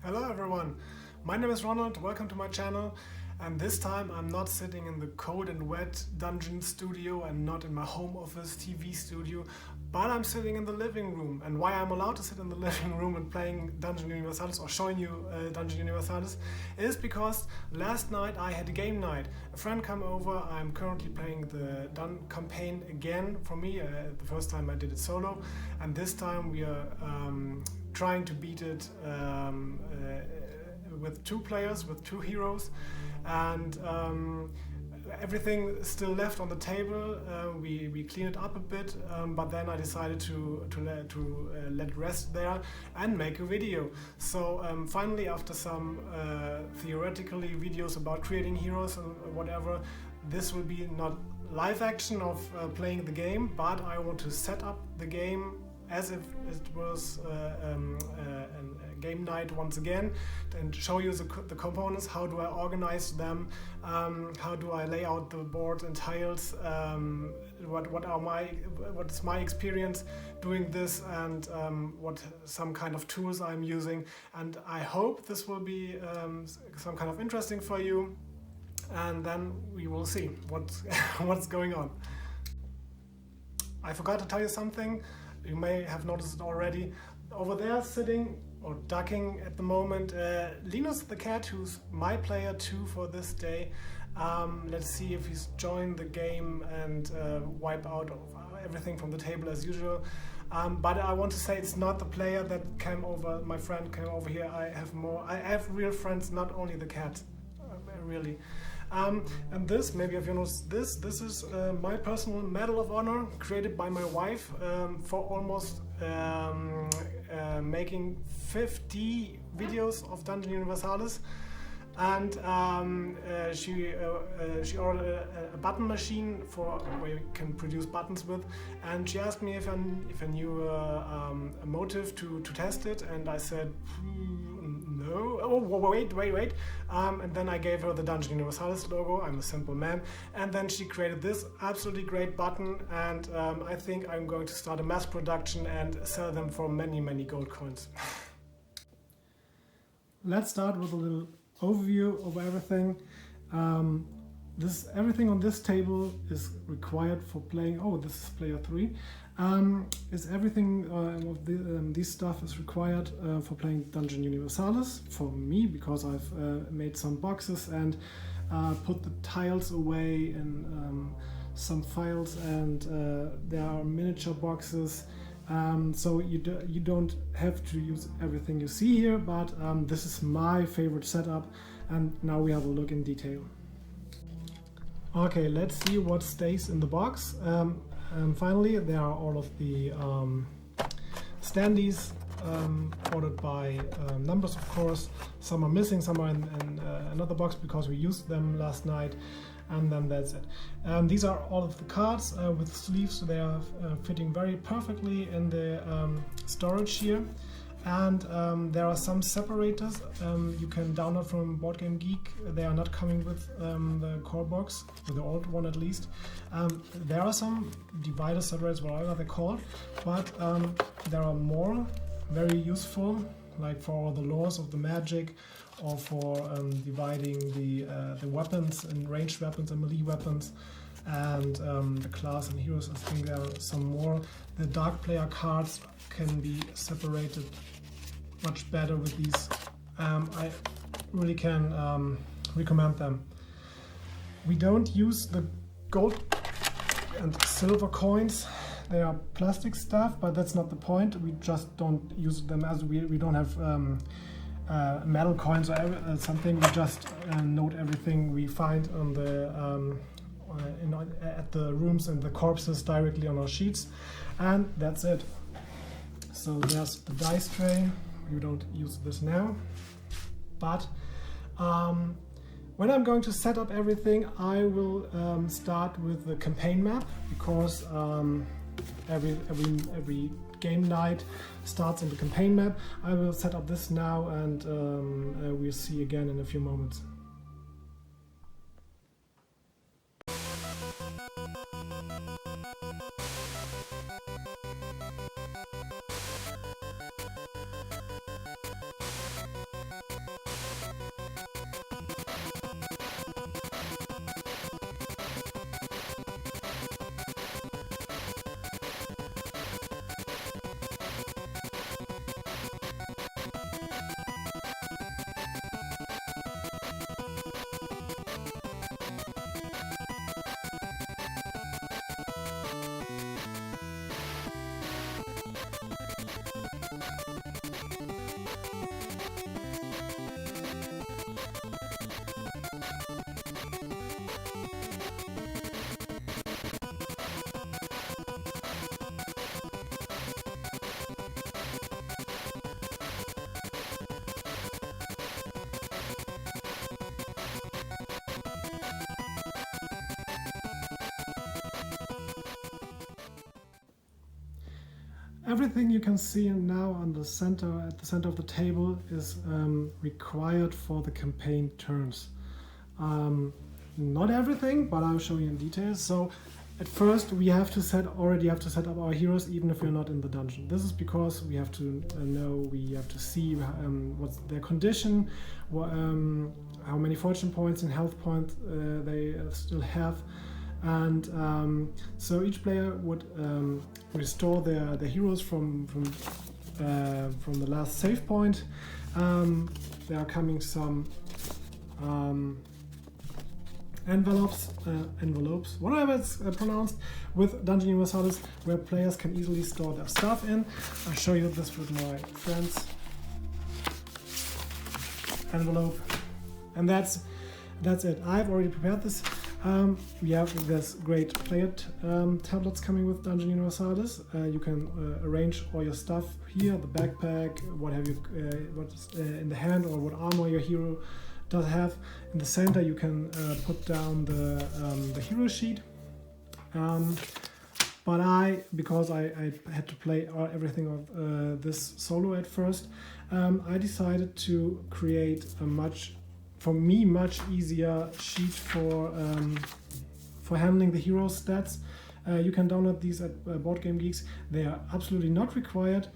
Hello everyone, my name is Ronald, welcome to my channel, and this time I'm not sitting in the cold and wet dungeon studio and not in my home office TV studio, but I'm sitting in the living room. And why I'm allowed to sit in the living room and playing Dungeon Universalis or showing you Dungeon Universalis is because last night I had a game night. A friend came over, I'm currently playing the campaign again for me. The first time I did it solo, and this time we are trying to beat it with two players, with two heroes, and everything is still left on the table. We clean it up a bit, but then I decided to let it rest there and make a video. So finally, after some theoretically videos about creating heroes and whatever, this will be not live action of playing the game, but I want to set up the game as if it was a game night once again, and show you the components. How do I organize them? How do I lay out the board and tiles? What's my experience doing this, and what some kind of tools I'm using? And I hope this will be some kind of interesting for you. And then we will see what's going on. I forgot to tell you something. You may have noticed it already. Over there, sitting or ducking at the moment, Linus the cat, who's my player 2 for this day. Let's see if he's joined the game and wipe out everything from the table as usual. But I want to say it's not the player that came over, my friend came over here. I have real friends, not only the cat, really. And this, maybe if you know this is my personal Medal of Honor, created by my wife for almost making 50 videos of Dungeon Universalis. And she ordered a button machine for where you can produce buttons with, and she asked me if I knew a motive to test it, and I said no. Oh, wait. And then I gave her the Dungeon Universalis logo. I'm a simple man. And then she created this absolutely great button, and I think I'm going to start a mass production and sell them for many gold coins. Let's start with a little overview of everything. Everything on this table is required for playing. Oh, this is player 3. Is everything of this stuff is required for playing Dungeon Universalis for me, because I've made some boxes and put the tiles away in some files, and there are miniature boxes. So you don't have to use everything you see here, but this is my favorite setup, and now we have a look in detail. Okay, let's see what stays in the box. Finally, there are all of the standees ordered by numbers, of course. Some are missing, some are in another box because we used them last night. And then that's it. These are all of the cards with sleeves, so they are fitting very perfectly in the storage here. And there are some separators you can download from Board Game Geek. They are not coming with the core box, with the old one at least. There are some dividers, separators, whatever they're called, but there are more very useful, like for the laws of the magic, or for dividing the weapons and ranged weapons and melee weapons, and the class and heroes. I think there are some more. The dark player cards can be separated much better with these. I really can recommend them. We don't use the gold and silver coins. They are plastic stuff, but that's not the point. We just don't use them, as we don't have metal coins or something. We just note everything we find on the at the rooms and the corpses directly on our sheets, and that's it. So there's the dice tray. We don't use this now, but when I'm going to set up everything, I will start with the campaign map, because every game night starts in the campaign map. I will set up this now, and we'll see again in a few moments. everything you can see now on the center, at the center of the table, is required for the campaign turns. Not everything, but I'll show you in detail. So at first we already have to set up our heroes even if we're not in the dungeon. This is because we have to we have to see what's their condition, how many fortune points and health points they still have. And so each player would restore their heroes from the last save point. There are coming some envelopes, whatever it's pronounced, with Dungeon Universalis, where players can easily store their stuff in. I'll show you this with my friends. Envelope, and that's it. I've already prepared this. We have this great player tablets coming with Dungeon Universalis. You can arrange all your stuff here, the backpack, what have you, what's in the hand, or what armor your hero does have. In the center you can put down the hero sheet. But because I had to play everything of this solo at first, I decided to create a much easier sheet for handling the hero stats. You can download these at Board Game Geeks. They are absolutely not required.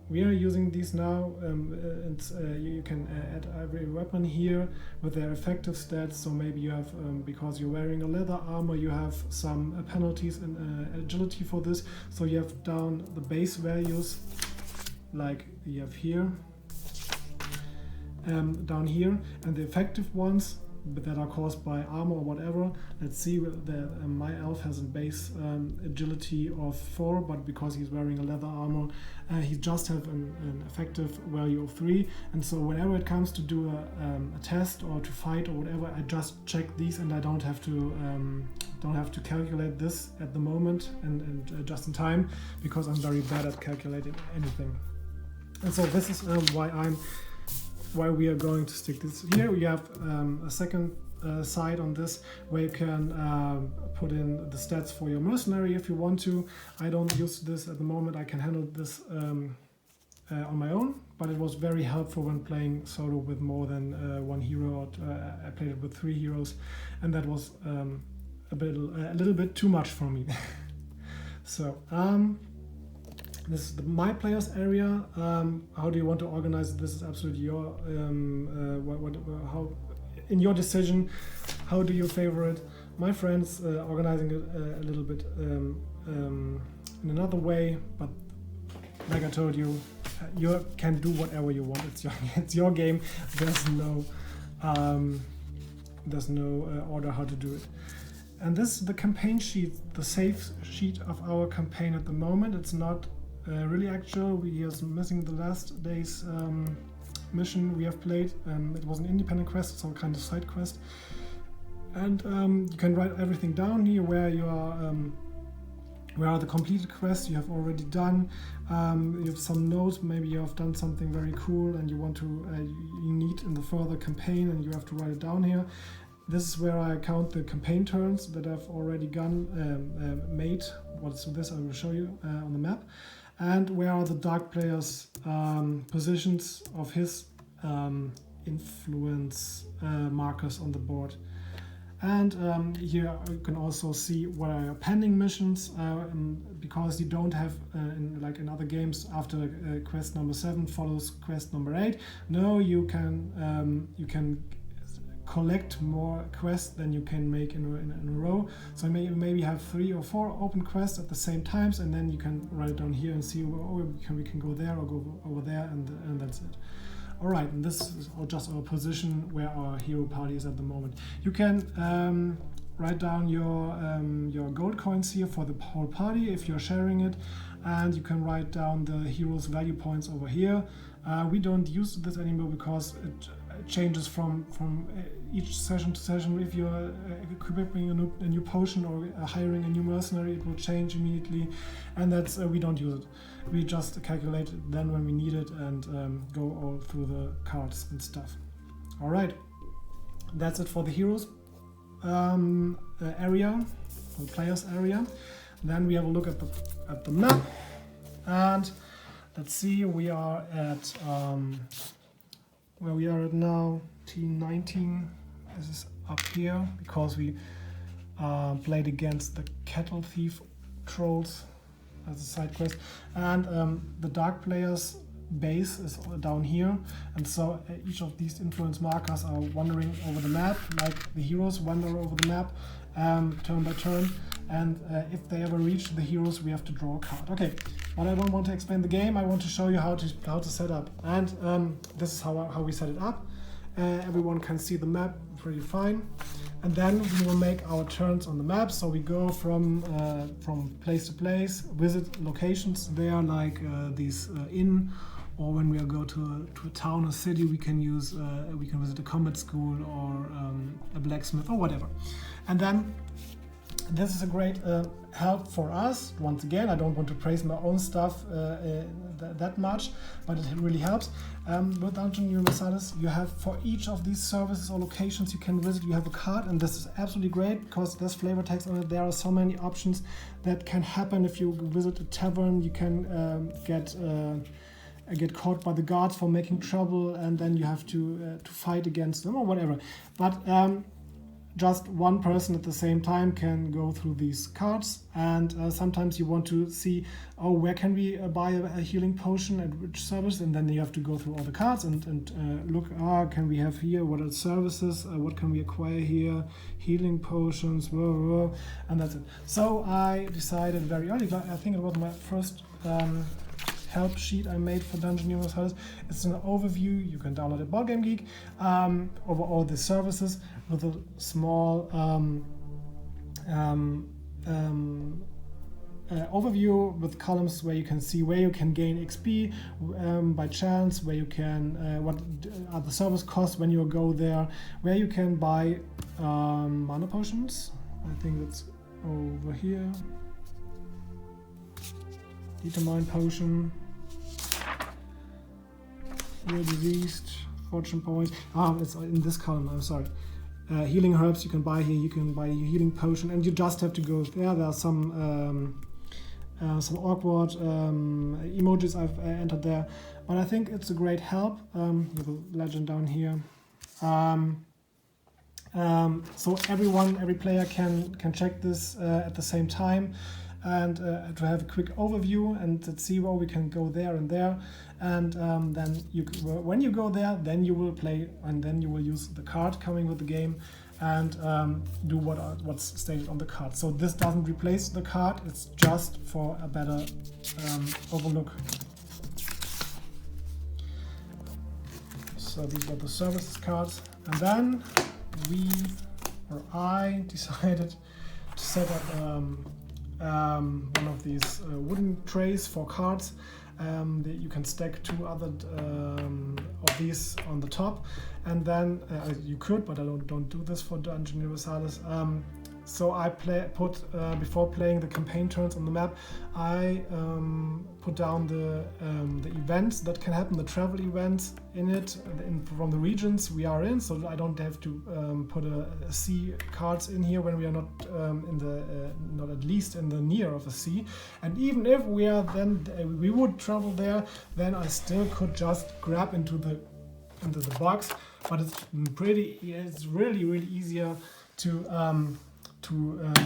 We are using these now, and you can add every weapon here with their effective stats. So maybe you have, because you're wearing a leather armor, you have some penalties and agility for this. So you have down the base values, like you have here, down here, and the effective ones that are caused by armor or whatever. Let's see, my elf has a base agility of 4, but because he's wearing a leather armor, he just have an effective value of 3. And so whenever it comes to do a test or to fight or whatever, I just check these, and I don't have to calculate this at the moment and just in time, because I'm very bad at calculating anything. And so this is why we are going to stick this here. We have a second side on this where you can put in the stats for your mercenary if you want to. I don't use this at the moment. I can handle this on my own, but it was very helpful when playing solo with more than one hero. I played it with 3 heroes, and that was a little bit too much for me. So this is my players area. How do you want to organize it? This is absolutely your how in your decision. How do you favor it? My friends organizing it a little bit in another way, but like I told you, you can do whatever you want. It's your game. There's no order how to do it. And this is the campaign sheet, the save sheet of our campaign at the moment. It's not really actual. We are missing the last day's mission we have played. It was an independent quest, so kind of side quest. And you can write everything down here where are the completed quests you have already done. You have some notes, maybe you have done something very cool and you want to you need in the further campaign, and you have to write it down here. This is where I count the campaign turns that I've already made. What's this? I will show you on the map. And where are the dark players' positions of his influence markers on the board. And here you can also see what are your pending missions, because you don't have, like in other games, after quest number 7 follows quest number 8. No, you can collect more quests than you can make in a row. So maybe have 3 or 4 open quests at the same times, and then you can write it down here and see, we can go there or go over there, and that's it. All right, and this is just our position where our hero party is at the moment. You can write down your gold coins here for the whole party if you're sharing it, and you can write down the hero's value points over here. We don't use this anymore because it changes from each session to session. If you're equipping a new potion or hiring a new mercenary, it will change immediately, and that's we don't use it. We just calculate it then when we need it and go all through the cards and stuff. All right, that's it for the heroes area, the players area. Then we have a look at the map. And let's see, we are at where we are at now, team 19. This is up here because we played against the cattle thief trolls as a side quest, and the dark players base is down here, and so each of these influence markers are wandering over the map like the heroes wander over the map turn by turn, and if they ever reach the heroes we have to draw a card. Okay, but I don't want to explain the game, I want to show you how to set up, and this is how we set it up. Everyone can see the map pretty fine, and then we will make our turns on the map. So we go from place to place, visit locations there, like these inn, or when we go to a town or city, we can visit a combat school or a blacksmith or whatever. And then this is a great help for us. Once again, I don't want to praise my own stuff that much, but it really helps. With Dungeon Universalis, you have for each of these services or locations you can visit, you have a card, and this is absolutely great because there's flavor text on it. There are so many options that can happen if you visit a tavern. You can get caught by the guards for making trouble, and then you have to fight against them or whatever. But just one person at the same time can go through these cards, and sometimes you want to see, oh, where can we buy a healing potion at which service, and then you have to go through all the cards and look, can we have here, what are services, what can we acquire here, healing potions, blah, blah, blah, and that's it. So I decided very early, I think it was my first help sheet I made for Dungeon Universalis. It's an overview, you can download at Board Game Geek, over all the services with a small overview with columns where you can see where you can gain XP by chance, where you can, what are the service costs when you go there, where you can buy mana potions. I think that's over here. Determine potion, Heal Diseased, Fortune Points. It's in this column, I'm sorry. Healing herbs you can buy here, you can buy your healing potion, and you just have to go there. There are some awkward emojis I've entered there, but I think it's a great help. With a legend down here. So every player can check this at the same time, and to have a quick overview and to see where we can go there and there, and then when you go there, then you will play, and then you will use the card coming with the game and do what's stated on the card. So this doesn't replace the card, it's just for a better overlook. So these are the services cards, and then I decided to set up one of these wooden trays for cards. That you can stack two other of these on the top, and then you could, but I don't do this for Dungeon Universalis. So I before playing the campaign turns on the map, I put down the events that can happen, the travel events in it from the regions we are in, so I don't have to put a sea cards in here when we are not not at least in the near of a sea. And even if we are we would travel there, then I still could just grab into the box. But it's really easier to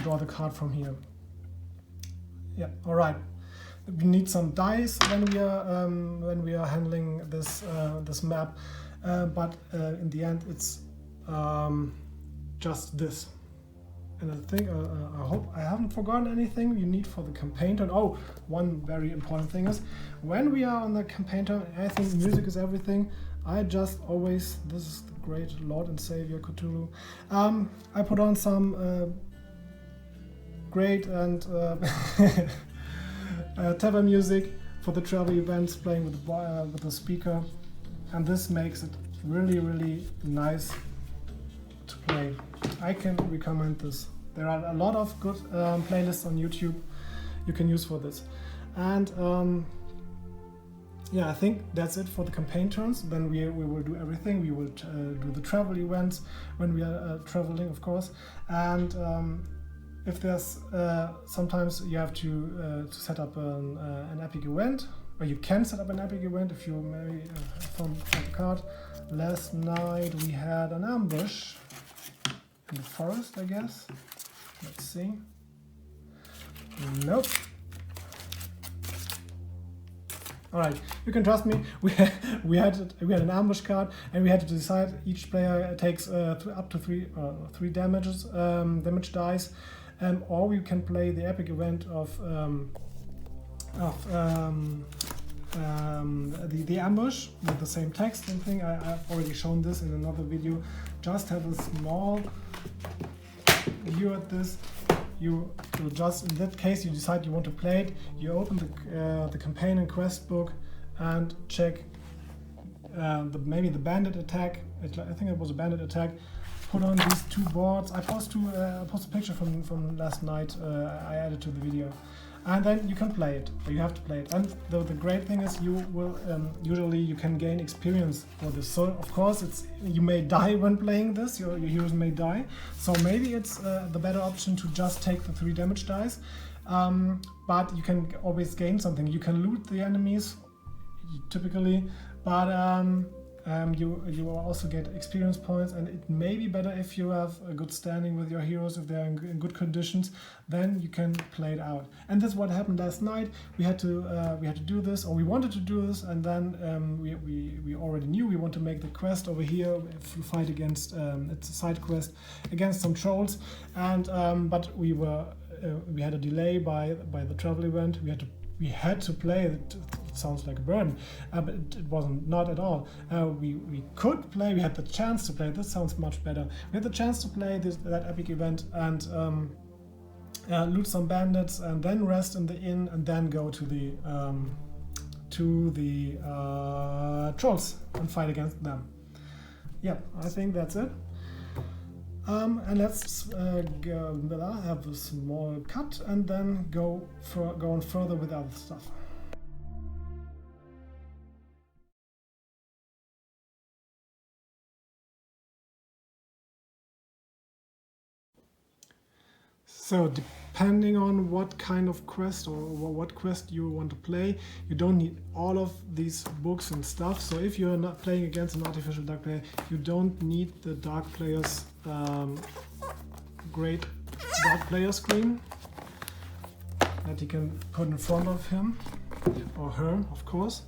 draw the card from here. Yeah, all right. We need some dice when we are handling this map, but in the end it's just this. And I think I hope I haven't forgotten anything you need for the campaign turn. Oh, one very important thing is when we are on the campaign turn, I think music is everything. I just always, this is the great Lord and Savior Cthulhu. I put on some great and tavern music for the travel events, playing with the speaker, and this makes it really nice to play. I can recommend this. There are a lot of good playlists on YouTube you can use for this, and yeah, I think that's it for the campaign turns. Then we will do everything. We will do the travel events when we are traveling, of course, and if there's sometimes you have to set up an epic event, or you can set up an epic event if you maybe from a card. Last night we had an ambush in the forest, I guess. Let's see. Nope. All right, you can trust me. We had an ambush card, and we had to decide each player takes up to three damage dice, or we can play the epic event of the ambush with the same text and thing. I've already shown this in another video. Just have a small view at this. You just, in that case, you decide you want to play it. You open the campaign and quest book and check maybe the bandit attack. I think it was a bandit attack. Put on these two boards. I post a picture from last night. I added to the video, and then you can play it. Or you have to play it. And the great thing is you will usually you can gain experience for this. So of course you may die when playing this. Your heroes may die. So maybe it's the better option to just take the 3 damage dice. But you can always gain something. You can loot the enemies typically, but you will also get experience points, and it may be better if you have a good standing with your heroes, if they're in good conditions, then you can play it out. And that's what happened last night. We had to do this, or we wanted to do this, and then we already knew we want to make the quest over here, fight against it's a side quest against some trolls, and but we had a delay by the travel event. We had to play it. It sounds like a burden, but it wasn't, not at all. We could play, we had the chance to play. This sounds much better. We had the chance to play that epic event and loot some bandits, and then rest in the inn, and then go to the trolls and fight against them. Yeah, I think that's it. And let's have a small cut and then go on further with other stuff. So depending on what kind of quest or what quest you want to play, you don't need all of these books and stuff. So if you're not playing against an artificial dark player, you don't need the dark player's great dark player screen that you can put in front of him or her, of course.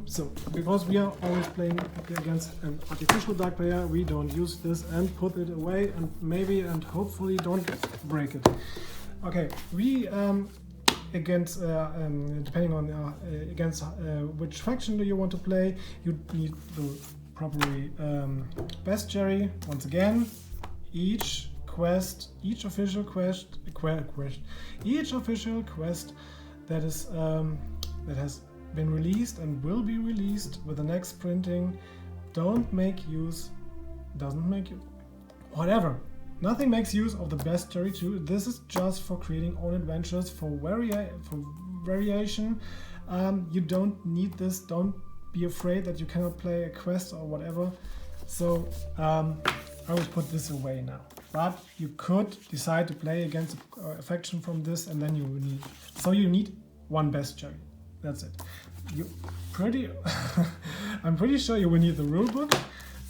So because we are always playing against an artificial dark player, we don't use this and put it away, and maybe and hopefully don't break it. Okay, we against depending on against which faction do you want to play, you need the probably Bestiary. Once again, each official quest that is that has been released and will be released with the next printing doesn't make use nothing makes use of the Bestiary 2. This is just for creating own adventures, for variation. You don't need this. Don't be afraid that you cannot play a quest or whatever. So I will put this away now. But you could decide to play against a faction from this, and then you need one Bestiary. That's it. I'm pretty sure you will need the rule book,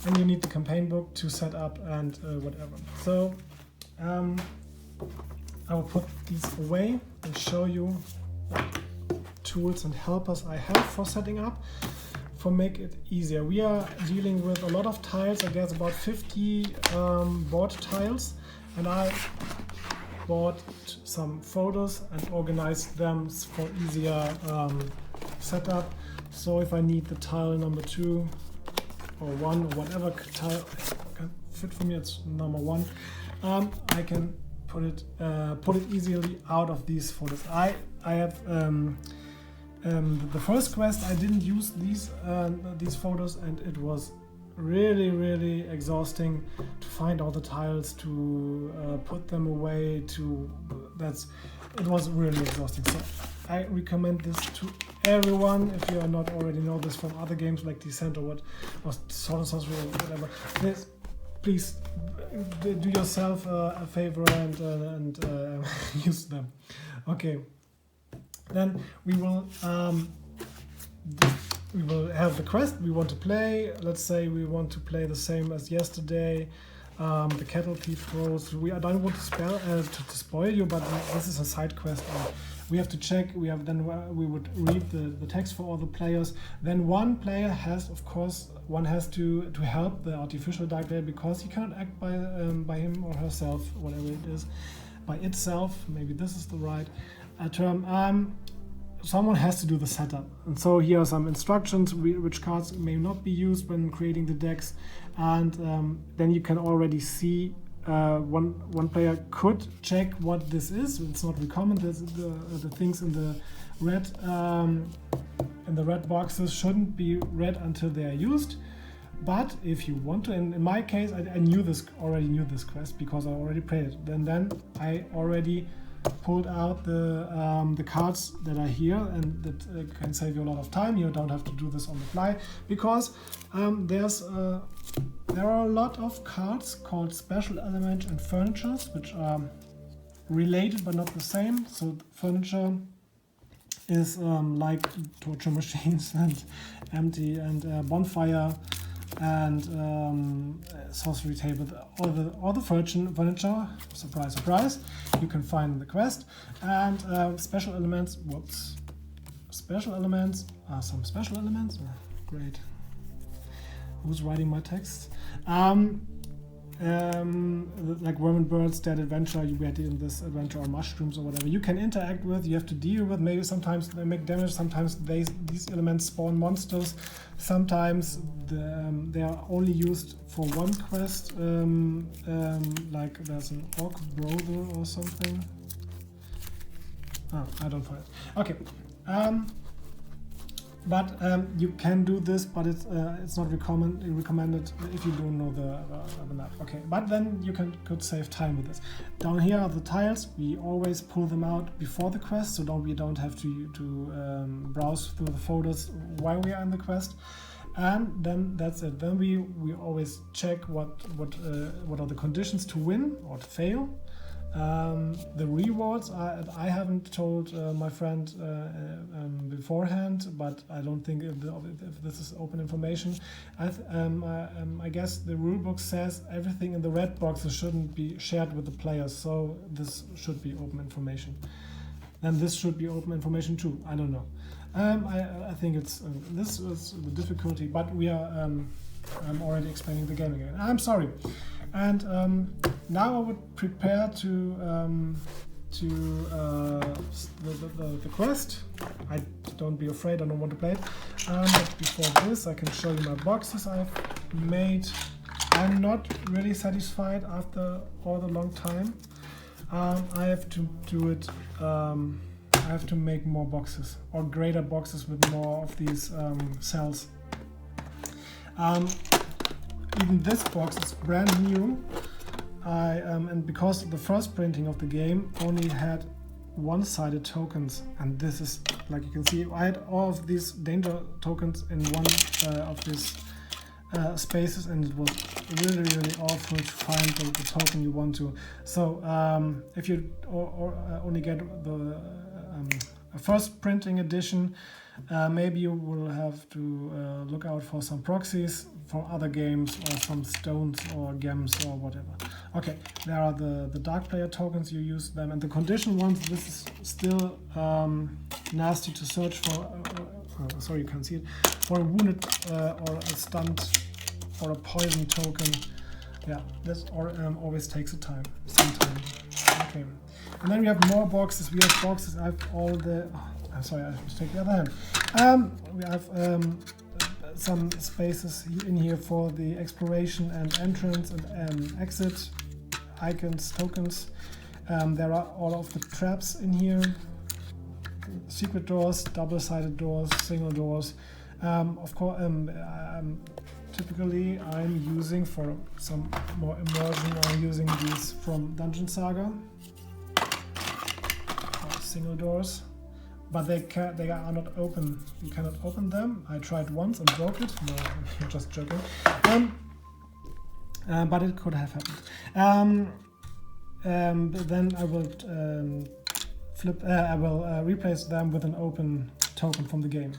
and you need the campaign book to set up and whatever. So I will put these away and show you what tools and helpers I have for setting up, for make it easier. We are dealing with a lot of tiles. I guess about 50 board tiles, and I bought some photos and organized them for easier setup. So if I need the tile number 2 or 1 or whatever tile can fit for me, it's number 1. I can put it easily out of these photos. I have the first quest. I didn't use these photos, and it was really exhausting to find all the tiles, to put them away, it was really exhausting. So I recommend this to everyone. If you are not already know this from other games like Descent or Sword and Sorcery or whatever, please do yourself a favor and use them. Okay, then we will have the quest we want to play. Let's say we want to play the same as yesterday. The cattle thief throws. I don't want to spoil you, but this is a side quest. We have to check. We would read the text for all the players. Then one player has, of course, to help the artificial dark player, because he cannot act by him or herself, whatever it is, by itself. Maybe this is the right term. Someone has to do the setup, and so here are some instructions which cards may not be used when creating the decks, and then you can already see one player could check what this is. It's not recommended. The things in the red boxes shouldn't be read until they are used. But if you want to, in my case, I already knew this quest because I already played it. Then I already pulled out the cards that are here, and that can save you a lot of time. You don't have to do this on the fly, because there are a lot of cards called special elements and furnitures, which are related but not the same. So furniture is like torture machines and empty and bonfire and sorcery table, all the furniture, surprise, surprise, you can find in the quest. And special elements, special elements are some special elements. Oh, great. Who's writing my text? Like worm birds, dead adventure, you get in this adventure, or mushrooms or whatever you can interact with, you have to deal with. Maybe sometimes they make damage, sometimes these elements spawn monsters, sometimes they are only used for one quest, like there's an orc brother or something. I don't find it. Okay. But you can do this, but it's not recommended if you don't know the map. Okay, but then you could save time with this. Down here are the tiles. We always pull them out before the quest, so we don't have to browse through the folders while we are in the quest. And then that's it. Then we always check what are the conditions to win or to fail. The rewards I haven't told my friend beforehand, but I don't think if this is open information. I guess the rulebook says everything in the red boxes shouldn't be shared with the players, so this should be open information. And this should be open information too. I don't know. I think it's this is the difficulty, but we are I'm already explaining the game again. I'm sorry. And now I would prepare to the quest. Don't be afraid, I don't want to play it. But before this, I can show you my boxes I've made. I'm not really satisfied after all the long time. I have to do it. I have to make more boxes, or greater boxes with more of these cells. Even this box is brand new, and because the first printing of the game only had one-sided tokens, and this is, like you can see, I had all of these danger tokens in one of these spaces, and it was really awful to find the token you want to. So if you only get the first printing edition, maybe you will have to look out for some proxies from other games, or some stones or gems or whatever. Okay, there are the dark player tokens, you use them, and the condition ones, this is still nasty to search for, sorry you can't see it, for a wounded or a stunned or a poison token. Yeah, this always takes some time. Okay, and then we have more boxes. We have boxes, I have all the, I'm sorry, I have to take the other hand. We have some spaces in here for the exploration and entrance and exit icons, tokens. There are all of the traps in here, secret doors, double-sided doors, single doors. Of course, typically I'm using, for some more immersion, I'm using these from Dungeon Saga, single doors. But they are not open. You cannot open them. I tried once and broke it. No, I'm just joking. but it could have happened. But then I will replace them with an open token from the game.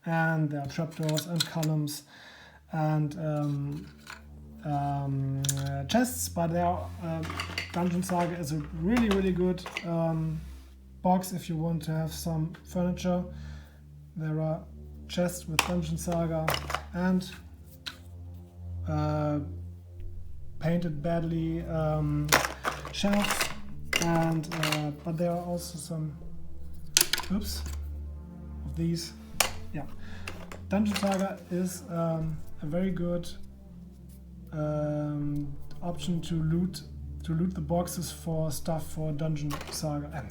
And there are trapdoors and columns and chests, but there are, Dungeon Saga is a really good box if you want to have some furniture. There are chests with Dungeon Saga and painted badly shelves, and but there are also some of these. Yeah, Dungeon Saga is a very good option to loot the boxes for stuff for Dungeon Saga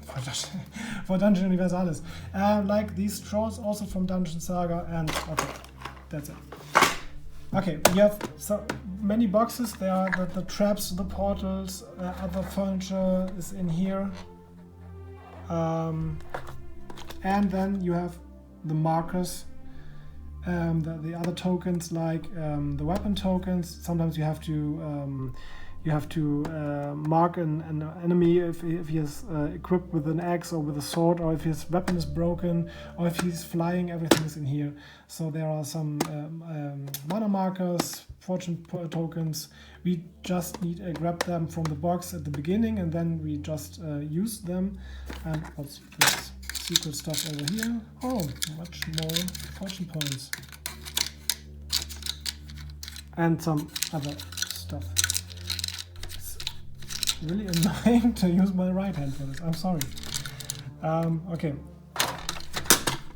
for Dungeon Universalis. Like these straws also from Dungeon Saga, and okay, that's it. Okay, we have so many boxes. There are the traps, the portals, other furniture is in here. And then you have the markers, the other tokens, like the weapon tokens. Sometimes you have to mark an enemy if he is equipped with an axe or with a sword, or if his weapon is broken, or if he's flying. Everything is in here. So there are some mana markers, fortune tokens. We just need to grab them from the box at the beginning, and then we just use them. And what's this secret stuff over here? Oh, much more fortune points. And some other stuff. Really annoying to use my right hand for this. I'm sorry. Okay.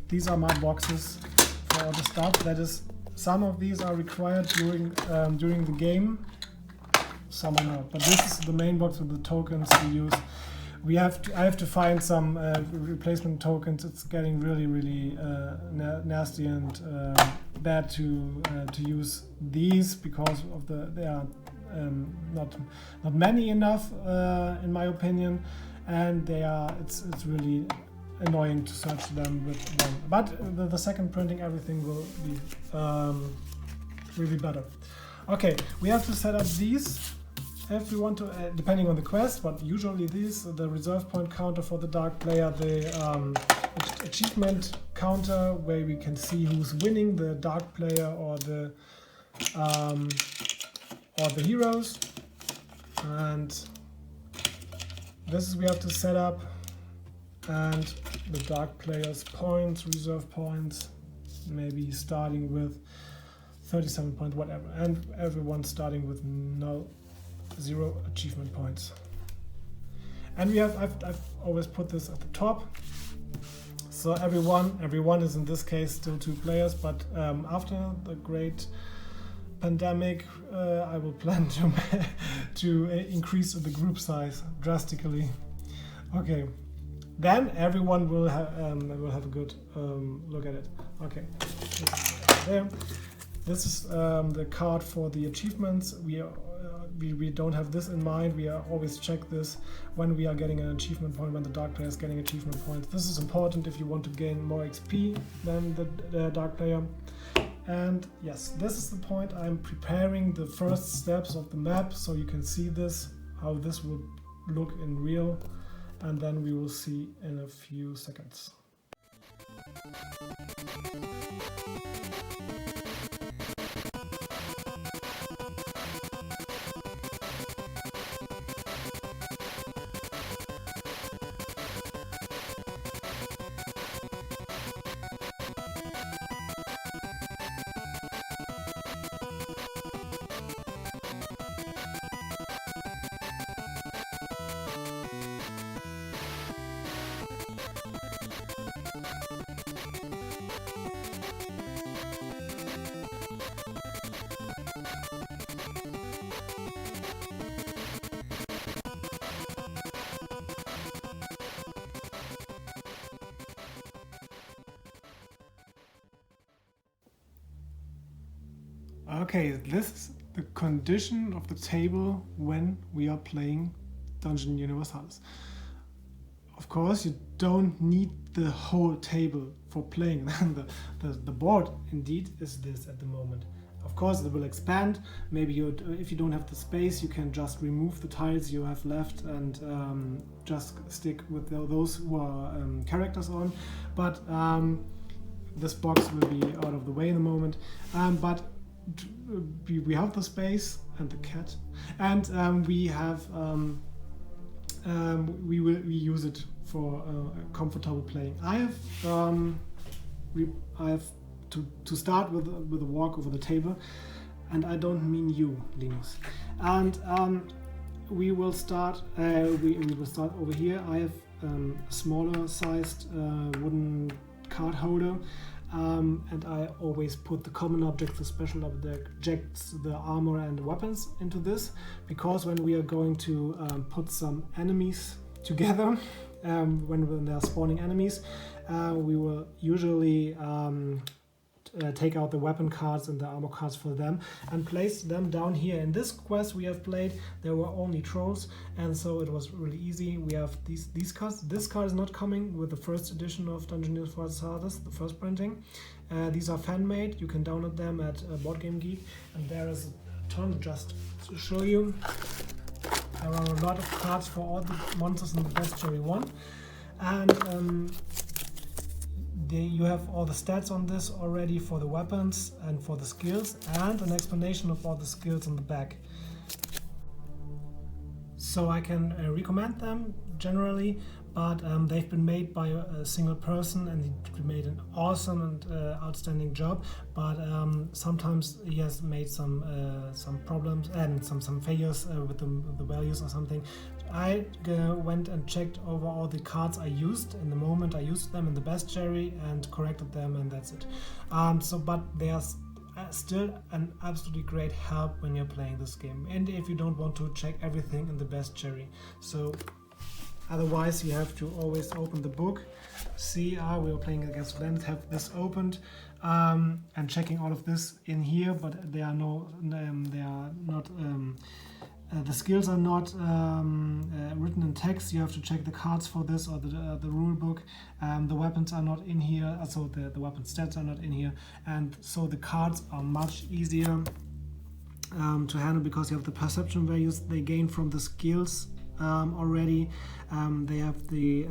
These are my boxes for all the stuff. That is, some of these are required during the game, some are not. But this is the main box with the tokens we use. I have to find some replacement tokens. It's getting really nasty and bad to use these because of they are not many enough in my opinion, and it's really annoying to search them with one. But the second printing, everything will be really better. Okay, we have to set up these if we want to, depending on the quest, but usually these, the reserve point counter for the dark player, the achievement counter where we can see who's winning, the dark player or the heroes, and this is we have to set up, and the dark player's points, reserve points, maybe starting with 37 points, whatever, and everyone starting with 0 achievement points. And we have I've always put this at the top, so everyone is in this case still 2 players, but after the great pandemic, I will plan to increase the group size drastically. Okay, then everyone will have a good look at it. Okay, there. This is the card for the achievements. We don't have this in mind. We always check this when we are getting an achievement point, when the dark player is getting achievement points. This is important if you want to gain more XP than the dark player. And yes, this is the point. I'm preparing the first steps of the map so you can see this, how this will look in real, and then we will see in a few seconds. Okay, this is the condition of the table when we are playing Dungeon Universalis. Of course, you don't need the whole table for playing. The board indeed is this at the moment. of course it will expand. Maybe if you don't have the space, you can just remove the tiles you have left and just stick with those who are characters on. But this box will be out of the way in the moment. But we have the space and the cat, and we have we use it for comfortable playing. I have to start with a walk over the table, and I don't mean you, Linus. And we will start. We will start over here. I have a smaller sized wooden card holder. And I always put the common objects, the special objects, the armor and weapons into this, because when we are going to put some enemies together, when they are spawning enemies, we will usually take out the weapon cards and the armor cards for them and place them down here. In this quest we have played, there were only trolls, and so it was really easy. We have these cards. This card is not coming with the first edition of Universalis, the first printing. These are fan-made. You can download them at Board Game Geek, and there is a ton just to show you. There are a lot of cards for all the monsters in the Bestiary 1, and you have all the stats on this already for the weapons and for the skills, and an explanation of all the skills on the back. So I can recommend them generally, but they've been made by a single person, and he made an awesome and outstanding job. But sometimes he has made some problems and some failures with the values or something. I went and checked over all the cards I used in the moment I used them in the Bestiary and corrected them, and that's it. But they are still an absolutely great help when you're playing this game, and if you don't want to check everything in the Bestiary. So otherwise you have to always open the book, see we are playing against Blend, have this opened, and checking all of this in here, but they are not the skills are not written in text. You have to check the cards for this, or the rule book. The weapons are not in here, so the weapon stats are not in here, and so the cards are much easier to handle, because you have the perception values they gain from the skills already. They have the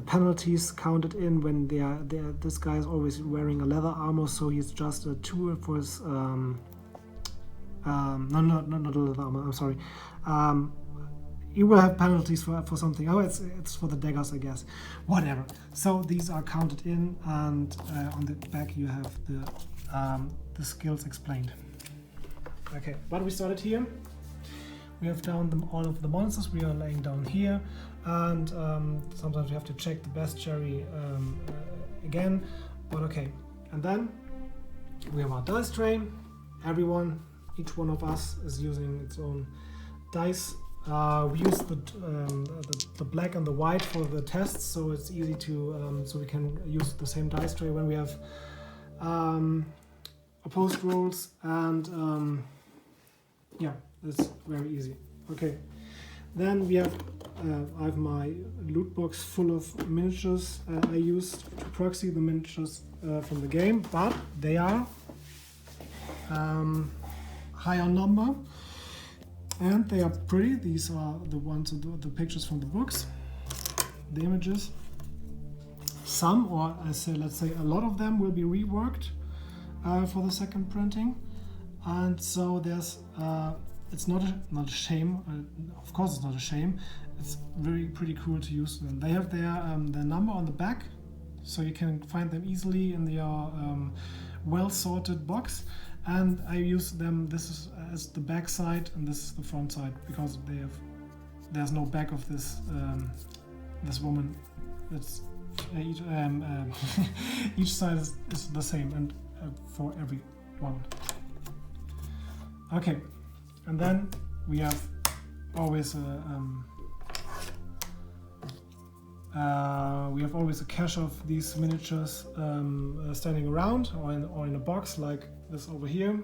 penalties counted in when they are. This guy is always wearing a leather armor, so he's just a 2 for his. Not a leather armor, I'm sorry. You will have penalties for something. Oh, it's for the daggers, I guess. Whatever. So these are counted in, and on the back you have the skills explained. Okay, but we started here. We have down all of the monsters. We are laying down here, and sometimes we have to check the Bestiary again. But okay, and then we have our dice tray. Each one of us is using its own dice. We use the black and the white for the tests, so it's easy to so we can use the same dice tray when we have opposed rolls, and yeah, it's very easy. Okay, then we have I have my loot box full of miniatures I used to proxy the miniatures from the game, but they are higher number, and they are pretty. These are the ones, the pictures from the books, the images. Some, or let's say a lot of them, will be reworked for the second printing, and so there's it's not a shame. Of course, it's not a shame. It's pretty cool to use them. They have their number on the back, so you can find them easily in their well sorted box. And I use them. This is as the back side, and this is the front side, because there's no back of this this woman. It's each side is the same, and for every one. Okay, and then we have always a cache of these miniatures standing around, or in a box like this over here,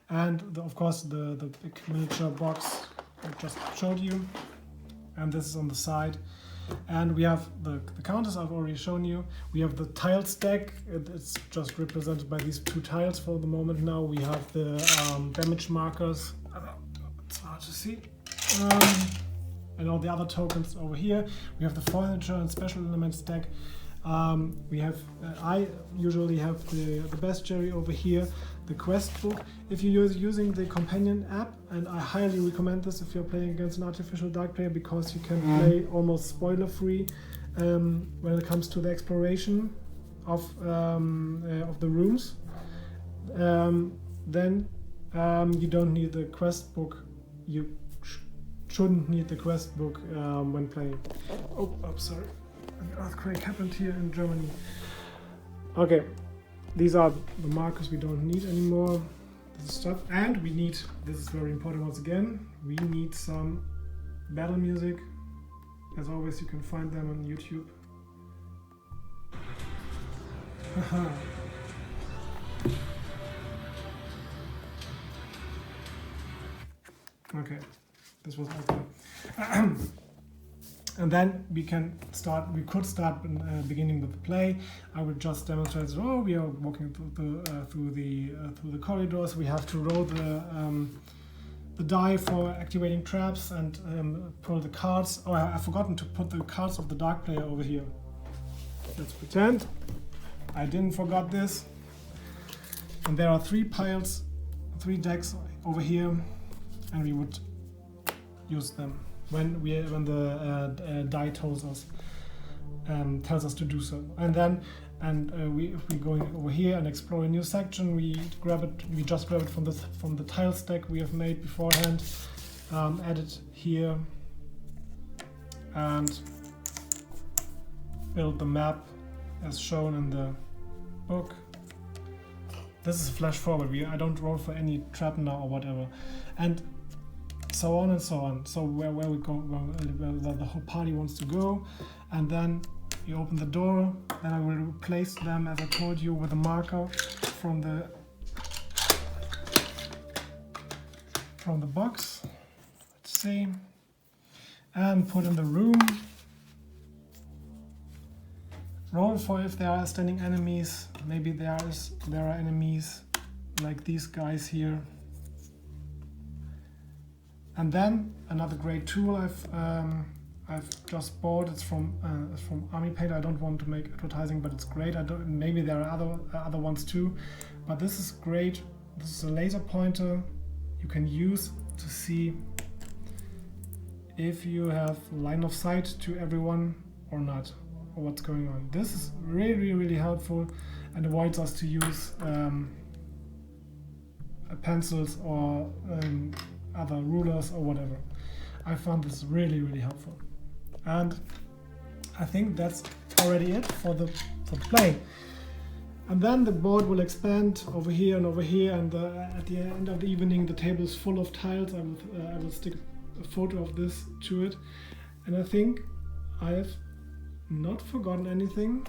and of course the big miniature box I just showed you, and this is on the side. And we have the counters I've already shown you. We have the tile stack. It's just represented by these 2 tiles for the moment now. We have the damage markers. It's hard to see. And all the other tokens over here. We have the furniture and special element stack. We have, I usually have the Bestiary over here, the quest book. If you're using the companion app, and I highly recommend this if you're playing against an artificial dark player, because you can play almost spoiler free when it comes to the exploration of the rooms. Then you don't need the quest book. You shouldn't need the quest book when playing. Oh, I'm sorry. An earthquake happened here in Germany. Okay, these are the markers we don't need anymore. This is stuff, and we need, this is very important once again, we need some battle music. As always, you can find them on YouTube. Okay, this was okay. And then we could start beginning with the play. I will just demonstrate. Oh, we are walking through the corridors. We have to roll the die for activating traps and pull the cards. Oh, I've forgotten to put the cards of the dark player over here. Let's pretend I didn't forget this. And there are 3 piles, 3 decks over here, and we would use them when the die tells us to do so. And then if we go over here and explore a new section, we just grab it from the tile stack we have made beforehand, add it here, and build the map as shown in the book. This is flash forward. I don't roll for any trap now or whatever, and so on and so on. So where we go, where the whole party wants to go, and then you open the door. Then I will replace them, as I told you, with a marker from the box. Let's see, and put in the room. Roll for if there are standing enemies. Maybe there are enemies like these guys here. And then another great tool I've just bought. It's from Army Painter. I don't want to make advertising, but it's great. Maybe there are other ones too, but this is great. This is a laser pointer you can use to see if you have line of sight to everyone or not, or what's going on. This is really, really helpful and avoids us to use pencils or other rulers or whatever. I found this really, really helpful. And I think that's already it for the play. And then the board will expand over here and over here, and at the end of the evening the table is full of tiles. I will stick a photo of this to it. And I think I have not forgotten anything.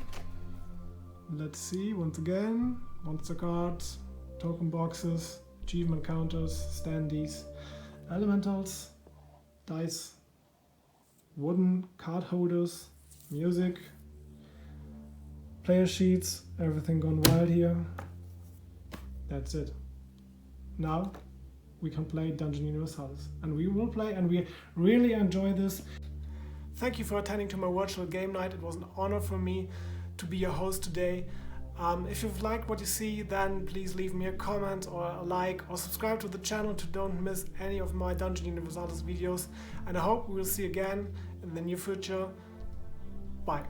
Let's see, once again, monster cards, token boxes, achievement counters, standees, elementals, dice, wooden card holders, music, player sheets, everything gone wild here. That's it. Now we can play Dungeon Universalis, and we will play, and we really enjoy this. Thank you for attending to my virtual game night. It was an honor for me to be your host today. If you've liked what you see, then please leave me a comment or a like, or subscribe to the channel to don't miss any of my Dungeon Universalis videos. And I hope we will see you again in the near future. Bye.